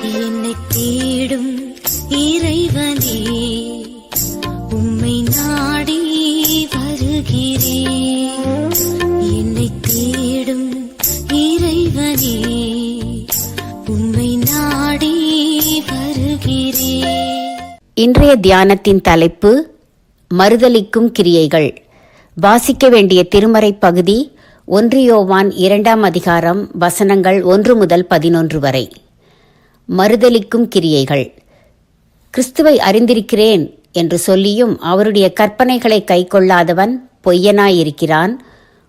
என்னை தேடும் இறைவனே, உம்மை நாடி வருகிறேன். என்னை தேடும் இறைவனே, உம்மை நாடி வருகிறேன். இன்றைய தியானத்தின் தலைப்பு மறுதலிக்கும் கிரியைகள். வாசிக்க வேண்டிய திருமறை பகுதி 1 யோவான் 2ஆம் அதிகாரம் வசனங்கள் 1 முதல் 11 வரை. மறுதலிக்கும் கிரியைகள். கிறிஸ்துவை அறிந்திருக்கிறேன் என்று சொல்லியும் அவருடைய கற்பனைகளை கைக்கொள்ளாதவன் பொய்யனாயிருக்கிறான்.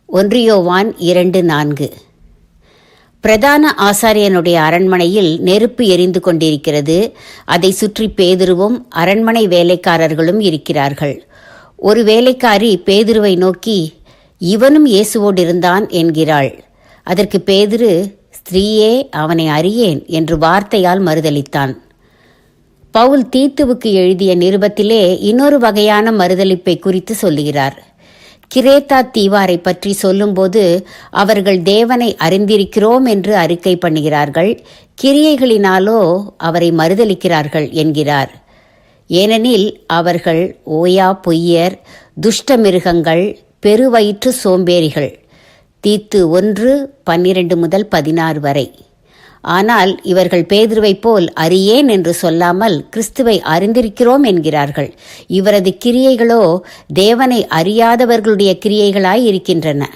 1 யோவான் 2:4. பிரதான ஆசாரியனுடைய அரண்மனையில் நெருப்பு எரிந்து கொண்டிருக்கிறது. அதை சுற்றி பேதுருவும் அரண்மனை வேலைக்காரர்களும் இருக்கிறார்கள். ஒரு வேலைக்காரி பேதுருவை நோக்கி, இவனும் இயேசுவோடு இருந்தான் என்கிறாள். அதற்கு பேதுரு, ஸ்திரீயே, அவனை அறியேன் என்று வார்த்தையால் மறுதலித்தான். பவுல் தீத்துவுக்கு எழுதிய நிருபத்திலே இன்னொரு வகையான மறுதலிப்பை குறித்து சொல்லுகிறார். கிரேத்தா தீவாரை பற்றி சொல்லும்போது அவர்கள் தேவனை அறிந்திருக்கிறோம் என்று அறிக்கை பண்ணுகிறார்கள், கிரியைகளினாலோ அவரை மறுதலிக்கிறார்கள் என்கிறார். ஏனெனில் அவர்கள் ஓயா பொய்யர், துஷ்ட மிருகங்கள், பெருவயிற்று சோம்பேறிகள். தீத்து 1:12 முதல் 16 வரை. ஆனால் இவர்கள் பேதுருவைப் போல் அறியேன் என்று சொல்லாமல் கிறிஸ்துவை அறிந்திருக்கிறோம் என்கிறார்கள். இவரது கிரியைகளோ தேவனை அறியாதவர்களுடைய கிரியைகளாய் இருக்கின்றன.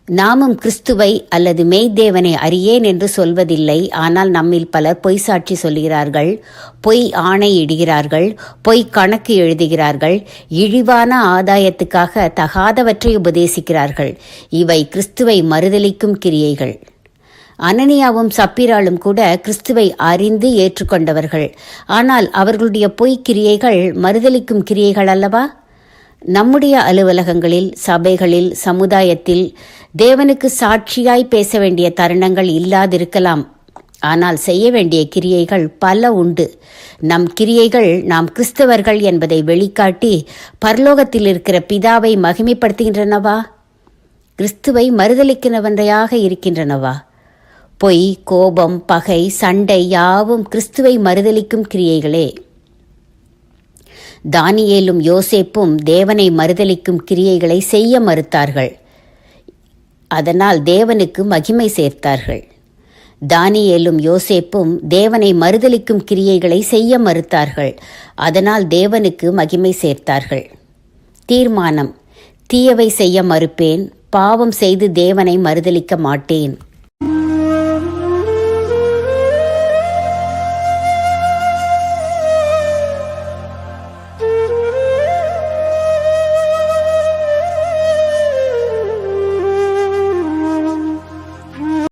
நாமும் கிறிஸ்துவை அல்லது மெய்தேவனை அறியேன் என்று சொல்வதில்லை. ஆனால் நம்மில் பலர் பொய் சாட்சி சொல்கிறார்கள், பொய் ஆணை இடுகிறார்கள், பொய் கணக்கு எழுதுகிறார்கள், இழிவான ஆதாயத்துக்காக தகாதவற்றை உபதேசிக்கிறார்கள். இவை கிறிஸ்துவை மறுதலிக்கும் கிரியைகள். அனனியாவும் சப்பீராலும் கூட கிறிஸ்துவை அறிந்து ஏற்றுக்கொண்டவர்கள். ஆனால் அவர்களுடைய பொய் கிரியைகள் மறுதலிக்கும் கிரியைகள் அல்லவா? நம்முடைய அலுவலகங்களில், சபைகளில், சமுதாயத்தில் தேவனுக்கு சாட்சியாய் பேச வேண்டிய தருணங்கள் இல்லாதிருக்கலாம். ஆனால் செய்ய வேண்டிய கிரியைகள் பல உண்டு. நம் கிரியைகள் நாம் கிறிஸ்தவர்கள் என்பதை வெளிக்காட்டி பரலோகத்தில் இருக்கிற பிதாவை மகிமைப்படுத்துகின்றனவா? கிறிஸ்துவை மறுதலிக்கிறவன்றையாக இருக்கின்றனவா? பொய், கோபம், பகை, சண்டை யாவும் கிறிஸ்துவை மறுதலிக்கும் கிரியைகளே. தானியேலும் யோசேப்பும் தேவனை மறுதலிக்கும் கிரியைகளை செய்ய மறுத்தார்கள். அதனால் தேவனுக்கு மகிமை சேர்த்தார்கள். தானியேலும் யோசேப்பும் தேவனை மறுதலிக்கும் கிரியைகளை செய்ய மறுத்தார்கள். அதனால் தேவனுக்கு மகிமை சேர்த்தார்கள். தீர்மானம்: தீயவை செய்ய மறுப்பேன், பாவம் செய்து தேவனை மறுதலிக்க மாட்டேன்.